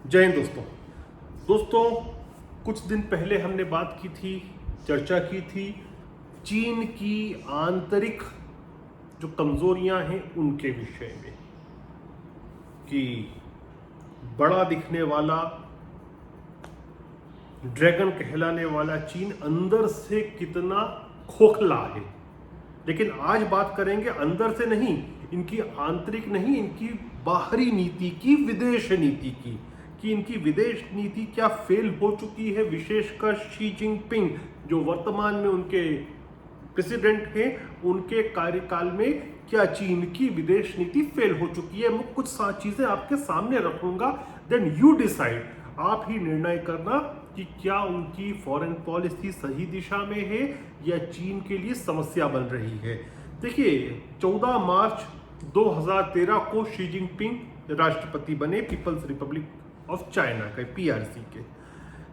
जय हिंद दोस्तों। कुछ दिन पहले हमने बात की थी, चर्चा की थी चीन की आंतरिक जो कमजोरियां हैं उनके विषय में, कि बड़ा दिखने वाला, ड्रैगन कहलाने वाला चीन अंदर से कितना खोखला है। लेकिन आज बात करेंगे अंदर से नहीं, इनकी आंतरिक नहीं, इनकी बाहरी नीति की, विदेश नीति की, कि इनकी विदेश नीति क्या फेल हो चुकी है। विशेषकर शी जिनपिंग जो वर्तमान में उनके प्रेसिडेंट हैं, उनके कार्यकाल में क्या चीन की विदेश नीति फेल हो चुकी है। मैं कुछ चीजें आपके सामने रखूंगा, देन यू डिसाइड, आप ही निर्णय करना कि क्या उनकी फॉरेन पॉलिसी सही दिशा में है या चीन के लिए समस्या बन रही है। देखिए, 14 मार्च 2013 को शी जिनपिंग राष्ट्रपति बने पीपल्स रिपब्लिक ऑफ चाइना के, पीआरसी के।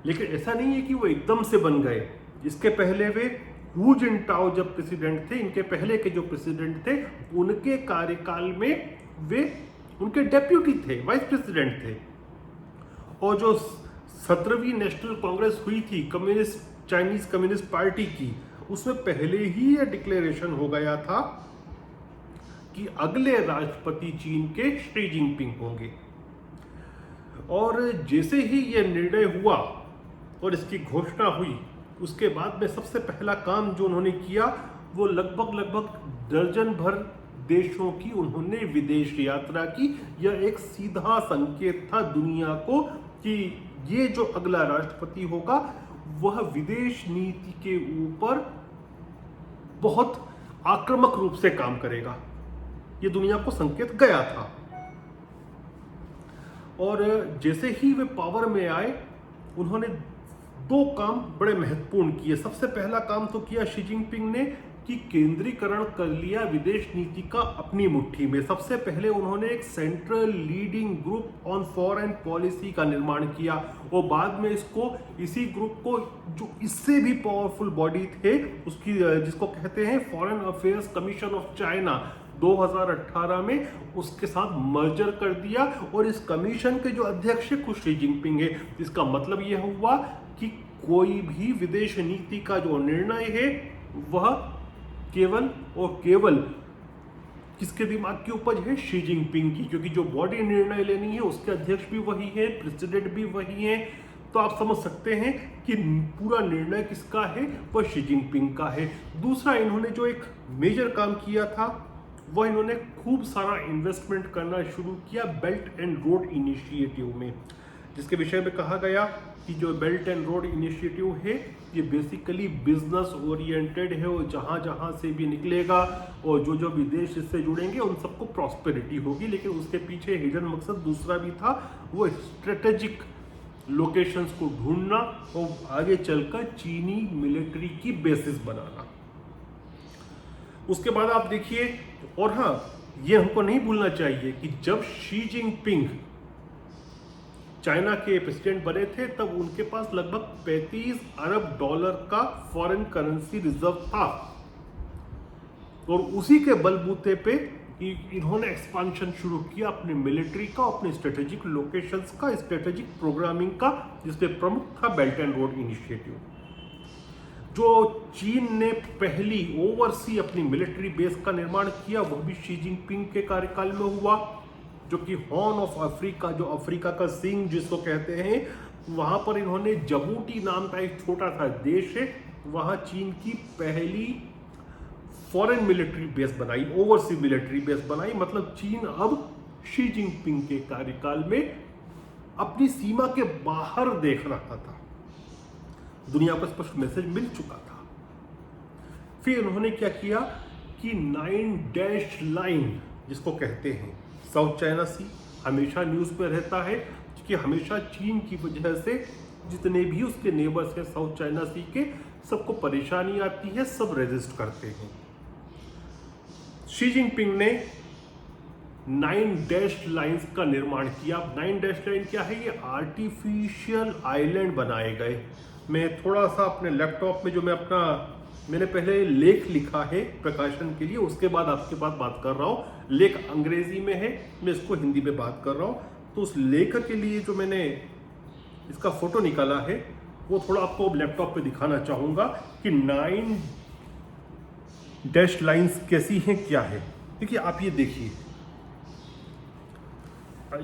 लेकिन ऐसा नहीं है कि वो एकदम से बन गए। इसके पहले वे हू जिनटाओ जब प्रेसिडेंट थे, इनके पहले के जो प्रेसिडेंट थे, उनके कार्यकाल में वे उनके डेप्यूटी थे, वाइस प्रेसिडेंट थे। और जो 17वीं नेशनल कांग्रेस हुई थी चाइनीज कम्युनिस्ट पार्टी की, उसमें पहले ही यह डिक्लेरेशन हो गया था कि अगले राष्ट्रपति चीन के शी जिनपिंग होंगे। और जैसे ही यह निर्णय हुआ और इसकी घोषणा हुई, उसके बाद में सबसे पहला काम जो उन्होंने किया वो लगभग दर्जन भर देशों की उन्होंने विदेश यात्रा की। यह एक सीधा संकेत था दुनिया को कि ये जो अगला राष्ट्रपति होगा वह विदेश नीति के ऊपर बहुत आक्रामक रूप से काम करेगा। ये दुनिया को संकेत गया था। और जैसे ही वे पावर में आए, उन्होंने दो काम बड़े महत्वपूर्ण किए। सबसे पहला काम तो किया शी जिनपिंग ने कि केंद्रीकरण कर लिया विदेश नीति का अपनी मुट्ठी में। सबसे पहले उन्होंने एक central leading group on foreign policy का निर्माण किया और बाद में इसी ग्रुप को, जो इससे भी पावरफुल बॉडी थे उसकी, जिसको कहते हैं foreign affairs commission of China, 2018 में उसके साथ मर्जर कर दिया। और इस कमीशन के जो अध्यक्ष खुद शी जिनपिंग है। इसका मतलब यह हुआ कि कोई भी विदेश नीति का जो निर्णय है वह केवल और केवल किसके दिमाग की उपज है? शी जिनपिंग की, क्योंकि जो बॉडी निर्णय लेनी है उसके अध्यक्ष भी वही है, प्रेसिडेंट भी वही है। तो आप समझ सकते हैं कि पूरा निर्णय किसका है? वह शी जिनपिंग का है। दूसरा, इन्होंने जो एक मेजर काम किया था वह इन्होंने खूब सारा इन्वेस्टमेंट करना शुरू किया बेल्ट एंड रोड इनिशिएटिव में, जिसके विषय में कहा गया कि जो बेल्ट एंड रोड इनिशिएटिव है ये बेसिकली बिजनेस ओरिएंटेड है और जहाँ जहाँ से भी निकलेगा और जो विदेश इससे जुड़ेंगे उन सबको प्रॉस्पेरिटी होगी। लेकिन उसके पीछे हिडन मकसद दूसरा भी था, वो स्ट्रेटेजिक लोकेशंस को ढूंढना और आगे चलकर चीनी मिलिट्री की बेसिस बनाना। उसके बाद आप देखिए, और हाँ, ये हमको नहीं भूलना चाहिए कि जब शी जिनपिंग चाइना के प्रेसिडेंट बने थे तब उनके पास लगभग 35 अरब डॉलर का फॉरेन करेंसी रिजर्व था। और उसी के बलबूते पे इन्होंने एक्सपांशन शुरू किया अपने मिलिट्री का, अपने स्ट्रेटेजिक लोकेशंस का, स्ट्रेटेजिक प्रोग्रामिंग का, जिसमें प्रमुख था बेल्ट एंड रोड इनिशिएटिव। जो चीन ने पहली ओवरसी अपनी मिलिट्री बेस का निर्माण किया वह भी शी जिनपिंग के कार्यकाल में हुआ, जो कि हॉर्न ऑफ अफ्रीका, जो अफ्रीका का सिंह जिसको कहते हैं, वहां पर इन्होंने जिबूटी नाम का एक छोटा सा देश है, वहां चीन की पहली फॉरेन मिलिट्री बेस बनाई, ओवरसी मिलिट्री बेस बनाई। मतलब चीन अब शी जिनपिंग के कार्यकाल में अपनी सीमा के बाहर देख रहा था। दुनिया को स्पष्ट मैसेज मिल चुका था। फिर उन्होंने क्या किया कि 9 डैश लाइन जिसको कहते हैं, साउथ चाइना सी हमेशा न्यूज़ में रहता है, क्योंकि हमेशा चीन की वजह से जितने भी उसके नेबर्स हैं साउथ चाइना सी के, सबको परेशानी आती है, सब रेजिस्ट करते हैं। शी जिनपिंग ने 9 डैश लाइन्स का निर्माण किया। 9 डैश लाइन क्या है? ये आर्टिफिशियल आइलैंड बनाए गए। मैं थोड़ा सा अपने लैपटॉप में जो मैंने पहले लेख लिखा है प्रकाशन के लिए, उसके बाद आपके पास बात कर रहा हूँ। लेख अंग्रेजी में है, मैं इसको हिंदी में बात कर रहा हूँ। तो उस लेख के लिए जो मैंने इसका फोटो निकाला है वो थोड़ा आपको लैपटॉप पे दिखाना चाहूँगा कि 9 डैश लाइंस कैसी हैं, क्या है। देखिए आप ये देखिए,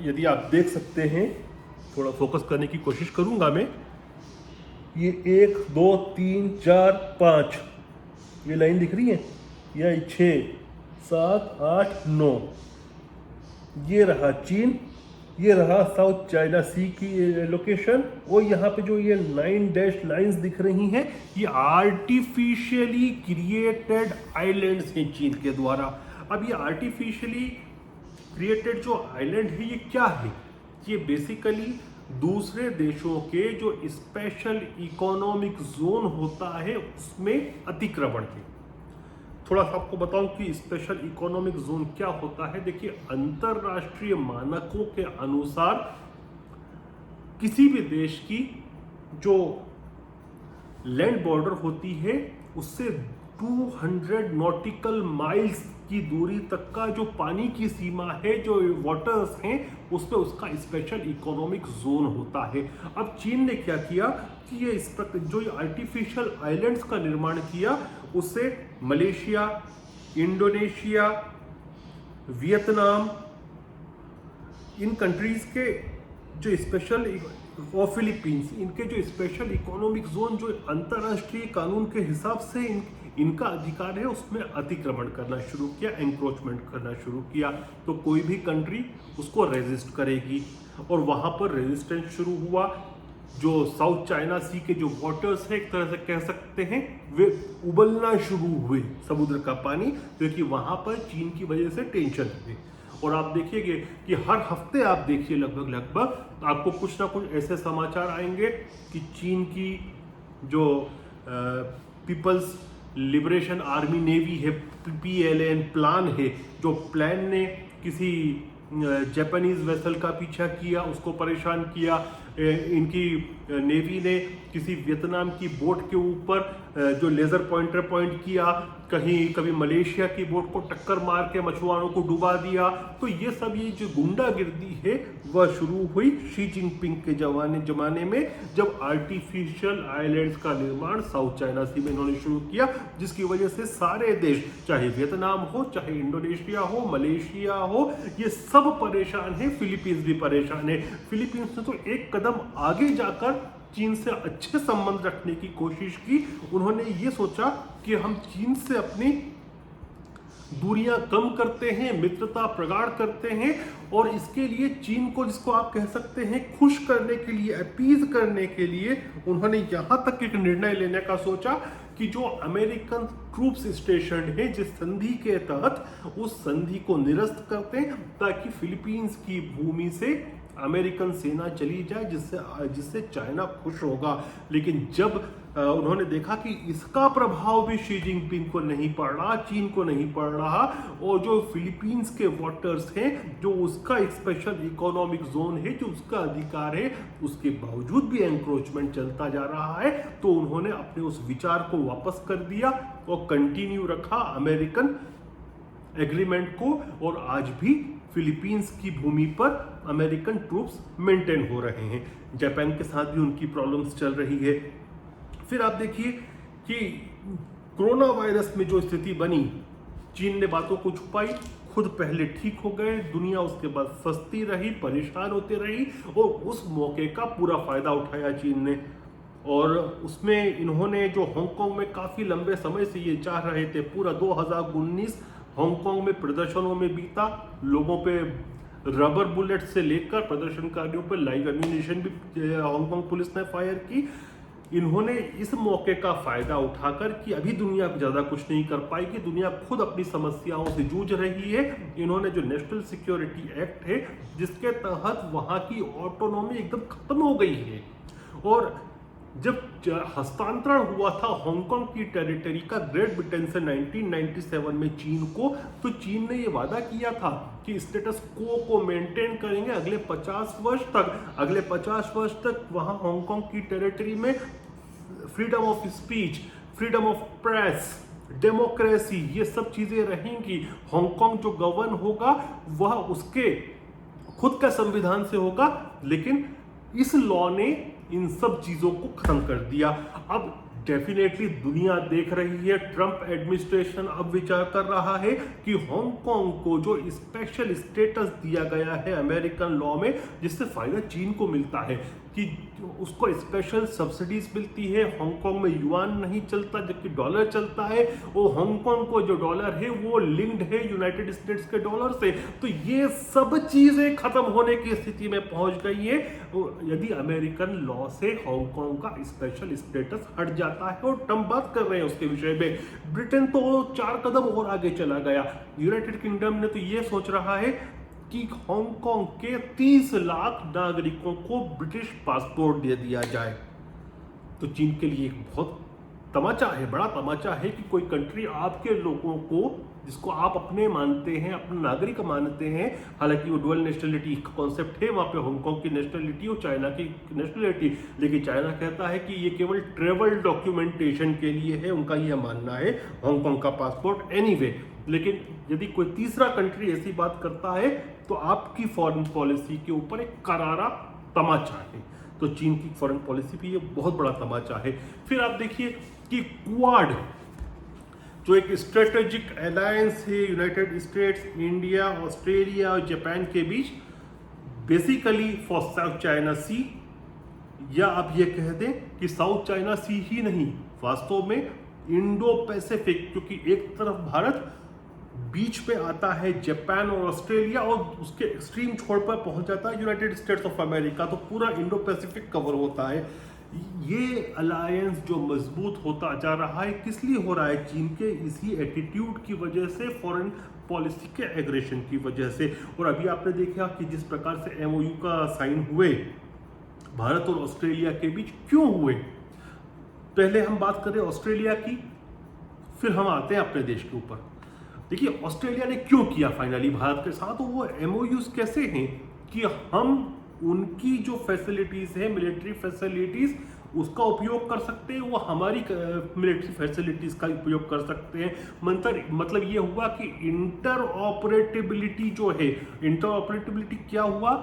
यदि आप देख सकते हैं, थोड़ा फोकस करने की कोशिश करूंगा मैं। ये 1 2 3 4 5 ये लाइन दिख रही है, या 6 7 8 9, ये रहा चीन, ये रहा साउथ चाइना सी की लोकेशन, और यहाँ पे जो ये 9 डैश लाइंस दिख रही हैं ये आर्टिफिशियली क्रिएटेड आइलैंड्स हैं चीन के द्वारा। अब ये आर्टिफिशियली क्रिएटेड जो आइलैंड है ये क्या है? ये बेसिकली दूसरे देशों के जो स्पेशल इकोनॉमिक जोन होता है उसमें अतिक्रमण है। थोड़ा सा आपको बताऊं कि स्पेशल इकोनॉमिक जोन क्या होता है। देखिए, अंतरराष्ट्रीय मानकों के अनुसार किसी भी देश की जो लैंड बॉर्डर होती है उससे 200 नॉटिकल माइल्स की दूरी तक का जो पानी की सीमा है, जो वाटर्स हैं, उसमें उसका स्पेशल इकोनॉमिक जोन होता है। अब चीन ने क्या किया कि ये जो आर्टिफिशियल आइलैंड्स का निर्माण किया, उससे मलेशिया, इंडोनेशिया, वियतनाम, इन कंट्रीज के जो स्पेशल और फिलीपींस, इनके जो स्पेशल इकोनॉमिक जोन जो अंतर्राष्ट्रीय कानून के हिसाब से इनका अधिकार है उसमें अतिक्रमण करना शुरू किया, एंक्रोचमेंट करना शुरू किया। तो कोई भी कंट्री उसको रेजिस्ट करेगी, और वहां पर रेजिस्टेंस शुरू हुआ। जो साउथ चाइना सी के जो वाटर्स है, एक तरह से कह सकते हैं, वे उबलना शुरू हुए, समुद्र का पानी, क्योंकि वहां पर चीन की वजह से टेंशन हुई। और आप देखिएगा कि हर हफ्ते आप देखिए लगभग आपको कुछ ना कुछ ऐसे समाचार आएंगे कि चीन की जो पीपल्स लिबरेशन आर्मी नेवी है, PLN प्लान है, जो प्लान ने किसी जापानीज वेसल का पीछा किया, उसको परेशान किया। इनकी नेवी ने किसी वियतनाम की बोट के ऊपर जो लेजर पॉइंटर पॉइंट किया, कभी मलेशिया की बोट को टक्कर मार के मछुआरों को डुबा दिया। तो ये सब ये जो गुंडागिर्दी है वह शुरू हुई शी जिनपिंग के जमाने में, जब आर्टिफिशियल आइलैंड्स का निर्माण साउथ चाइना सी में इन्होंने शुरू किया, जिसकी वजह से सारे देश, चाहे वियतनाम हो, चाहे इंडोनेशिया हो, मलेशिया हो, ये सब परेशान है। फिलीपींस भी परेशान है। फिलीपींस ने तो एक कदम आगे जाकर चीन से अच्छे संबंध रखने की कोशिश की। उन्होंने ये सोचा कि हम चीन से अपनी दूरियां कम करते हैं, मित्रता प्रगाढ़ करते हैं, और इसके लिए चीन को, जिसको आप कह सकते हैं, खुश करने के लिए, अपीज करने के लिए उन्होंने यहां तक एक निर्णय लेने का सोचा कि जो अमेरिकन ट्रूप्स स्टेशन है जिस संधि के तहत, उस संधि को निरस्त करते हैं ताकि फिलीपींस की भूमि से अमेरिकन सेना चली जाए, जिससे चाइना खुश होगा। लेकिन जब उन्होंने देखा कि इसका प्रभाव भी शी जिनपिंग को नहीं पड़ रहा, चीन को नहीं पड़ रहा, और जो फिलीपींस के वाटर्स हैं, जो उसका एक स्पेशल इकोनॉमिक जोन है, जो उसका अधिकार है, उसके बावजूद भी एंक्रोचमेंट चलता जा रहा है, तो उन्होंने अपने उस विचार को वापस कर दिया और कंटिन्यू रखा अमेरिकन एग्रीमेंट को। और आज भी फिलीपींस की भूमि पर अमेरिकन ट्रूप्स मेंटेन हो रहे हैं। जापान के साथ भी उनकी प्रॉब्लम्स चल रही है। फिर आप देखिए कि कोरोना वायरस में जो स्थिति बनी, चीन ने बातों को छुपाई, खुद पहले ठीक हो गए, दुनिया उसके बाद सस्ती रही, परेशान होती रही, और उस मौके का पूरा फायदा उठाया चीन ने। और उसमें इन्होंने जो हांगकांग में काफ़ी लंबे समय से ये चाह रहे थे, पूरा 2019 हांगकांग में प्रदर्शनों में बीता, लोगों पे रबर बुलेट से लेकर प्रदर्शनकारियों पर लाइव एम्यूनिशन भी हांगकांग पुलिस ने फायर की। इन्होंने इस मौके का फायदा उठाकर कि अभी दुनिया ज़्यादा कुछ नहीं कर पाएगी, दुनिया खुद अपनी समस्याओं से जूझ रही है, इन्होंने जो नेशनल सिक्योरिटी एक्ट है, जिसके तहत वहाँ की ऑटोनॉमी एकदम खत्म हो गई है। और जब हस्तांतरण हुआ था हांगकांग की टेरिटरी का ग्रेट ब्रिटेन से 1997 में चीन को, तो चीन ने ये वादा किया था कि स्टेटस को मेंटेन करेंगे अगले 50 वर्ष तक। अगले 50 वर्ष तक वहाँ हांगकांग की टेरिटरी में freedom of speech, freedom of press, democracy, ये सब चीजें रहेंगी। हांगकांग जो गवर्न होगा वह उसके खुद का संविधान से होगा, लेकिन इस लॉ ने इन सब चीजों को खत्म कर दिया। अब डेफिनेटली दुनिया देख रही है, ट्रंप एडमिनिस्ट्रेशन अब विचार कर रहा है कि हांगकांग को जो स्पेशल स्टेटस दिया गया है अमेरिकन लॉ में, जिससे फायदा चीन को मिलता है कि उसको स्पेशल सब्सिडीज मिलती है। हांगकांग में युआन नहीं चलता जबकि डॉलर चलता है, वो हांगकांग को जो डॉलर है वो लिंक्ड है यूनाइटेड स्टेट्स के डॉलर से। तो ये सब चीजें खत्म होने की स्थिति में पहुंच गई है यदि अमेरिकन लॉ से हांगकांग का स्पेशल स्टेटस हट जाता है। और ट्रंप बात कर रहे हैं उसके विषय में। ब्रिटेन तो 4 कदम और आगे चला गया। यूनाइटेड किंगडम ने तो ये सोच रहा है कि हांगकांग के 30 लाख नागरिकों को ब्रिटिश पासपोर्ट दे दिया जाए। तो चीन के लिए एक बहुत तमाचा है, बड़ा तमाचा है कि कोई कंट्री आपके लोगों को, जिसको आप अपने मानते हैं, अपने नागरिक मानते हैं, हालांकि वो डुअल नेशनलिटी का कॉन्सेप्ट है वहाँ पे, हांगकांग की नेशनलिटी और चाइना की नेशनलिटी, लेकिन चाइना कहता है कि ये केवल ट्रेवल डॉक्यूमेंटेशन के लिए है, उनका यह मानना है, हांगकांग का पासपोर्ट एनीवे। लेकिन यदि कोई तीसरा कंट्री ऐसी बात करता है तो आपकी फॉरेन पॉलिसी के ऊपर एक करारा तमाचा है। तो चीन की फॉरेन पॉलिसी भी ये बहुत बड़ा तमाचा है। फिर आप देखिए कि क्वाड जो एक स्ट्रेटेजिक अलायंस है यूनाइटेड स्टेट्स, इंडिया, ऑस्ट्रेलिया और जापान के बीच, बेसिकली फॉर साउथ चाइना सी, या आप ये कह दें कि साउथ चाइना सी ही नहीं, वास्तव में इंडो पैसिफिक, क्योंकि एक तरफ भारत, बीच पे आता है जापान और ऑस्ट्रेलिया, और उसके एक्सट्रीम छोर पर पहुंच जाता है यूनाइटेड स्टेट्स ऑफ अमेरिका। तो पूरा इंडो पैसिफिक कवर होता है। ये अलायंस जो मजबूत होता जा रहा है, किस लिए हो रहा है? चीन के इसी एटीट्यूड की वजह से, फॉरेन पॉलिसी के एग्रेशन की वजह से। और अभी आपने देखा कि जिस प्रकार से एमओयू का साइन हुए भारत और ऑस्ट्रेलिया के बीच, क्यों हुए? पहले हम बात करें ऑस्ट्रेलिया की, फिर हम आते हैं अपने देश के ऊपर। देखिए ऑस्ट्रेलिया ने क्यों किया फाइनली भारत के साथ, तो वो एमओयूज कैसे हैं कि हम उनकी जो फैसिलिटीज है, मिलिट्री फैसिलिटीज, उसका उपयोग कर सकते हैं, वो हमारी मिलिट्री फैसिलिटीज का उपयोग कर सकते हैं। मतलब ये हुआ कि इंटर ऑपरेटिबिलिटी जो है, इंटर ऑपरेटिबिलिटी क्या हुआ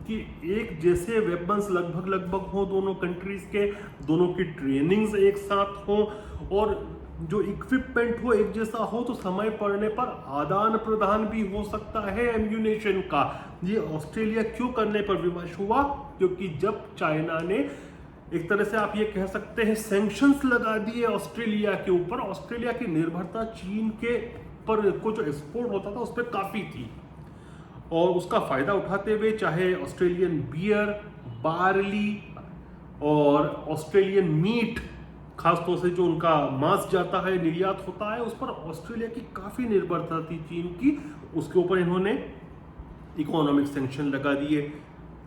कि एक जैसे वेपन्स लगभग हो दोनों कंट्रीज के, दोनों की ट्रेनिंग्स एक साथ हो, और जो इक्विपमेंट हो एक जैसा हो, तो समय पड़ने पर आदान प्रदान भी हो सकता है एम्यूनेशन का। ये ऑस्ट्रेलिया क्यों करने पर विवश हुआ? क्योंकि जब चाइना ने, एक तरह से आप ये कह सकते हैं, सैंक्शंस लगा दिए ऑस्ट्रेलिया के ऊपर, ऑस्ट्रेलिया की निर्भरता चीन के पर को जो एक्सपोर्ट होता था उस पर काफी थी, और उसका फायदा उठाते हुए चाहे ऑस्ट्रेलियन बियर, बार्ली और ऑस्ट्रेलियन मीट, खासतौर से जो उनका मांस जाता है, निर्यात होता है, उस पर ऑस्ट्रेलिया की काफी निर्भरता थी चीन की। उसके ऊपर इन्होंने इकोनॉमिक सैंक्शन लगा दिए।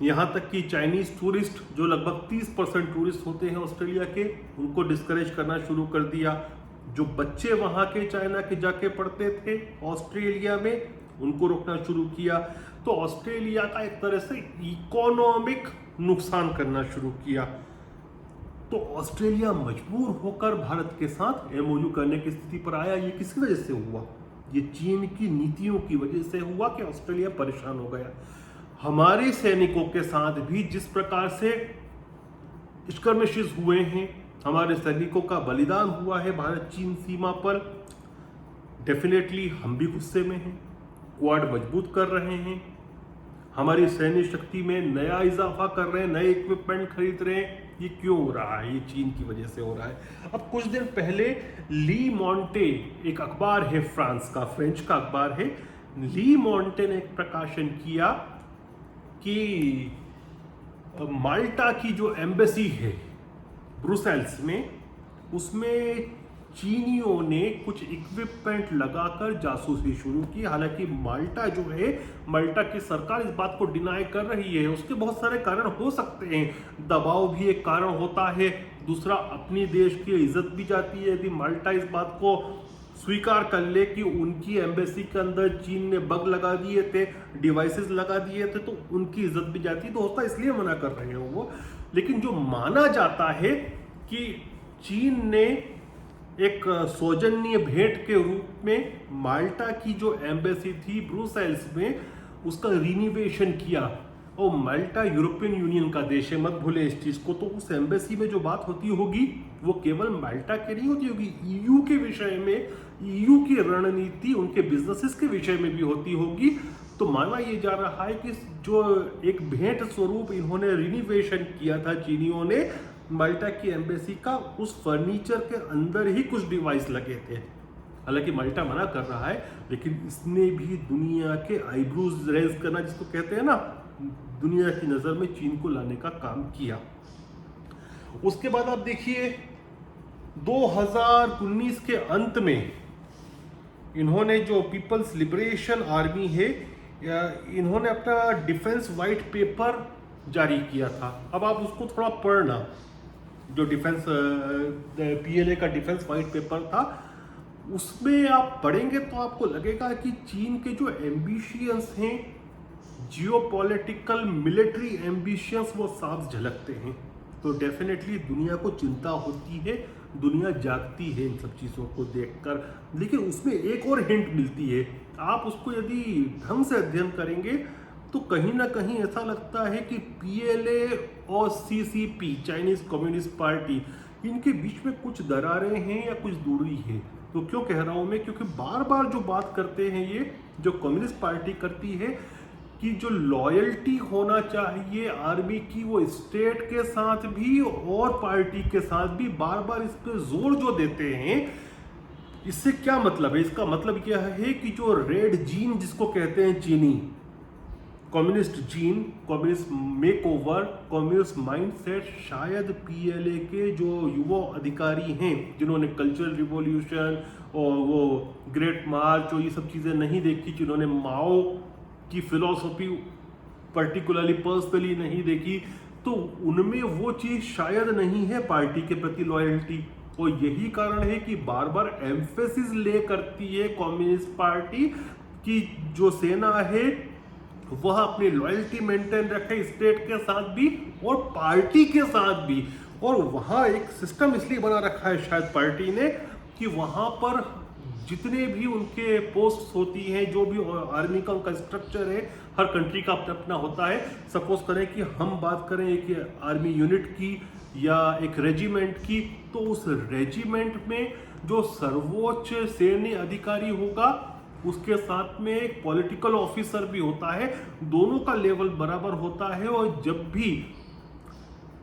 यहाँ तक कि चाइनीज टूरिस्ट, जो लगभग 30% टूरिस्ट होते हैं ऑस्ट्रेलिया के, उनको डिस्करेज करना शुरू कर दिया। जो बच्चे वहाँ के चाइना के जाके पढ़ते थे ऑस्ट्रेलिया में, उनको रोकना शुरू किया। तो ऑस्ट्रेलिया का एक तरह से इकोनॉमिक नुकसान करना शुरू किया। तो ऑस्ट्रेलिया मजबूर होकर भारत के साथ एमओयू करने की स्थिति पर आया। ये किस वजह से हुआ? ये चीन की नीतियों की वजह से हुआ कि ऑस्ट्रेलिया परेशान हो गया। हमारे सैनिकों के साथ भी जिस प्रकार से स्कर्मिशेस हुए हैं, हमारे सैनिकों का बलिदान हुआ है भारत चीन सीमा पर, डेफिनेटली हम भी गुस्से में हैं। क्वाड मजबूत कर रहे हैं, हमारी सैन्य शक्ति में नया इजाफा कर रहे हैं, नए इक्विपमेंट खरीद रहे हैं। ये क्यों हो रहा है? ये चीन की वजह से हो रहा है। अब कुछ दिन पहले ली मॉन्टे, एक अखबार है फ्रांस का, फ्रेंच का अखबार है, ली मॉन्टे ने एक प्रकाशन किया कि माल्टा की जो एम्बेसी है ब्रुसेल्स में, उसमें चीनियों ने कुछ इक्विपमेंट लगाकर जासूसी शुरू की। हालांकि माल्टा जो है, माल्टा की सरकार इस बात को डिनाई कर रही है। उसके बहुत सारे कारण हो सकते हैं, दबाव भी एक कारण होता है, दूसरा अपनी देश की इज्जत भी जाती है। यदि माल्टा इस बात को स्वीकार कर ले कि उनकी एम्बेसी के अंदर चीन ने बग लगा दिए थे, डिवाइसेस लगा दिए थे, तो उनकी इज्जत भी जाती, तो होता इसलिए मना कर रहे हो वो। लेकिन जो माना जाता है कि चीन ने एक सौजन्य भेंट के रूप में माल्टा की जो एम्बेसी थी ब्रुसेल्स में, उसका रिनोवेशन किया, और माल्टा यूरोपियन यूनियन का देश है, मत भूले इस चीज को। तो उस एम्बेसी में जो बात होती होगी वो केवल माल्टा के नहीं होती होगी, ईयू के विषय में, ईयू की रणनीति, उनके बिजनेसेस के विषय में भी होती होगी। तो माना ये जा रहा है कि जो एक भेंट स्वरूप इन्होंने रिनोवेशन किया था चीनियों ने माल्टा की एम्बेसी का, उस फर्नीचर के अंदर ही कुछ डिवाइस लगे थे। हालांकि माल्टा मना कर रहा है, लेकिन इसने भी दुनिया के आईब्रोज रेज करना जिसको कहते हैं ना, दुनिया की नजर में चीन को लाने का काम किया। उसके बाद आप देखिए 2019 के अंत में इन्होंने जो पीपल्स लिबरेशन आर्मी है, इन्होंने अपना डिफेंस व्हाइट पेपर जारी किया था। अब आप उसको थोड़ा पढ़ना, जो डिफेंस पीएलए का डिफेंस व्हाइट पेपर था, उसमें आप पढ़ेंगे तो आपको लगेगा कि चीन के जो एम्बिशियंस हैं, जियोपॉलिटिकल मिलिट्री एम्बिशियंस, वो साफ झलकते हैं। तो डेफिनेटली दुनिया को चिंता होती है, दुनिया जागती है इन सब चीज़ों को देखकर। लेकिन उसमें एक और हिंट मिलती है, आप उसको यदि ढंग से अध्ययन करेंगे तो कहीं ना कहीं ऐसा लगता है कि पीएलए और सीसीपी, चाइनीज कम्युनिस्ट पार्टी, इनके बीच में कुछ दरारें हैं या कुछ दूरी है। तो क्यों कह रहा हूं मैं, क्योंकि बार बार जो बात करते हैं ये जो कम्युनिस्ट पार्टी करती है कि जो लॉयल्टी होना चाहिए आर्मी की, वो स्टेट के साथ भी और पार्टी के साथ भी, बार बार इस पर जोर जो देते हैं। इससे क्या मतलब है? इसका मतलब यह है कि जो रेड जीन जिसको कहते हैं चीनी, communist gene, communist makeover, communist mindset, शायद पीएलए के जो युवा अधिकारी हैं जिन्होंने कल्चरल रिवॉल्यूशन और वो ग्रेट मार्च और ये सब चीज़ें नहीं देखी, जिन्होंने माओ की फिलॉसफी पर्टिकुलरली पर्सनली नहीं देखी, तो उनमें वो चीज़ शायद नहीं है पार्टी के प्रति लॉयल्टी। और यही कारण है कि बार बार एम्फेसिस ले करती है कम्युनिस्ट पार्टी की जो सेना है वह अपनी लॉयल्टी मेंटेन रखे स्टेट के साथ भी और पार्टी के साथ भी। और वहाँ एक सिस्टम इसलिए बना रखा है शायद पार्टी ने कि वहाँ पर जितने भी उनके पोस्ट होती हैं, जो भी आर्मी का उनका स्ट्रक्चर है, हर कंट्री का अपना अपना होता है। सपोज करें कि हम बात करें एक आर्मी यूनिट की या एक रेजिमेंट की, तो उस रेजिमेंट में जो सर्वोच्च सैन्य अधिकारी होगा उसके साथ में एक पॉलिटिकल ऑफिसर भी होता है, दोनों का लेवल बराबर होता है। और जब भी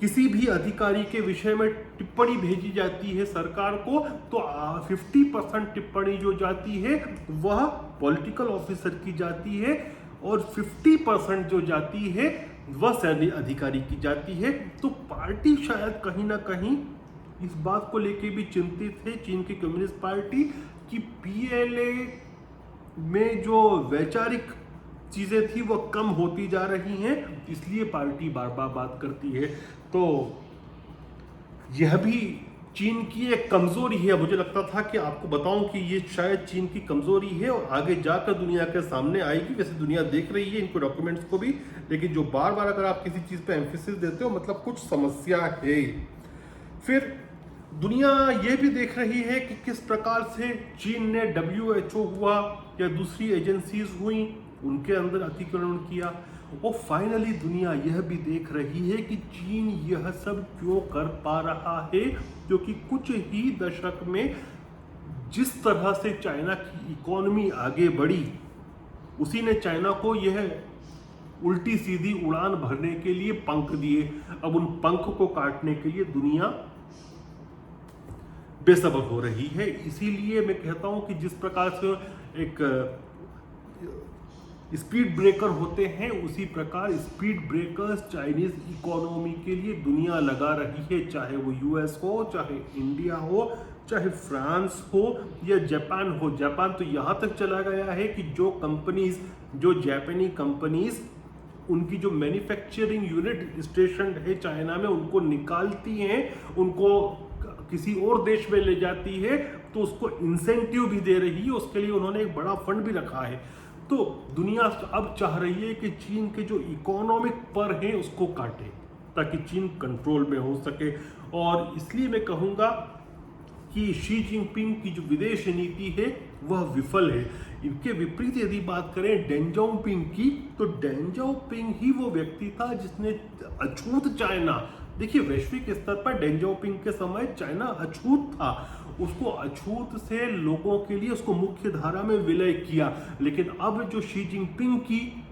किसी भी अधिकारी के विषय में टिप्पणी भेजी जाती है सरकार को, तो 50% टिप्पणी जो जाती है वह पॉलिटिकल ऑफिसर की जाती है और 50% जो जाती है वह सैन्य अधिकारी की जाती है। तो पार्टी शायद कहीं ना कहीं इस बात को लेके भी चिंतित है, चीन की कम्युनिस्ट पार्टी, कि पीएलए में जो वैचारिक चीज़ें थी वो कम होती जा रही हैं, इसलिए पार्टी बार बार बात करती है। तो यह भी चीन की एक कमज़ोरी है। मुझे लगता था कि आपको बताऊं कि ये शायद चीन की कमज़ोरी है और आगे जाकर दुनिया के सामने आएगी। वैसे दुनिया देख रही है इनको डॉक्यूमेंट्स को भी, लेकिन जो बार बार अगर आप किसी चीज़ पे एम्फेसिस देते हो मतलब कुछ समस्या है। फिर दुनिया ये भी देख रही है कि किस प्रकार से चीन ने WHO हुआ या दूसरी एजेंसीज हुई उनके अंदर अतिक्रमण किया। और फाइनली दुनिया यह भी देख रही है कि चीन यह सब क्यों कर पा रहा है, क्योंकि कुछ ही दशक में जिस तरह से चाइना की इकोनॉमी आगे बढ़ी, उसी ने चाइना को यह उल्टी सीधी उड़ान भरने के लिए पंख दिए। अब उन पंख को काटने के लिए दुनिया बेसब्र हो रही है। इसीलिए मैं कहता हूं कि जिस प्रकार से एक स्पीड ब्रेकर होते हैं, उसी प्रकार स्पीड ब्रेकर्स चाइनीज इकोनॉमी के लिए दुनिया लगा रही है, चाहे वो यूएस हो, चाहे इंडिया हो, चाहे फ्रांस हो या जापान हो। जापान तो यहाँ तक चला गया है कि जो कंपनीज, जो जापानी कंपनीज, उनकी जो मैन्युफैक्चरिंग यूनिट स्टेशन है चाइना में, उनको निकालती हैं, उनको किसी और देश में ले जाती है, तो उसको इंसेंटिव भी दे रही है। उसके लिए उन्होंने एक बड़ा फंड भी रखा है। तो दुनिया अब चाह रही है कि चीन के जो इकोनॉमिक पर है उसको काटे, ताकि चीन कंट्रोल में हो सके। और इसलिए मैं कहूँगा कि शी जिनपिंग की जो विदेश नीति है वह विफल है। इनके विपरीत यदि बात करें डेंग जाओपिंग की, तो डेंग जाओपिंग ही वो व्यक्ति था जिसने अछूत चाइना, देखिए वैश्विक स्तर पर डेंग जाओपिंग के समय चाइना अछूत था, उसको अछूत से लोगों के लिए उसको मुख्य धारा में विलय किया। लेकिन अब जो शी जिनपिंग की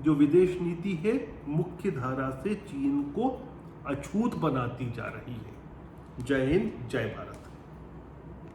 जो विदेश नीति है, मुख्य धारा से चीन को अछूत बनाती जा रही है। जय हिंद, जय भारत।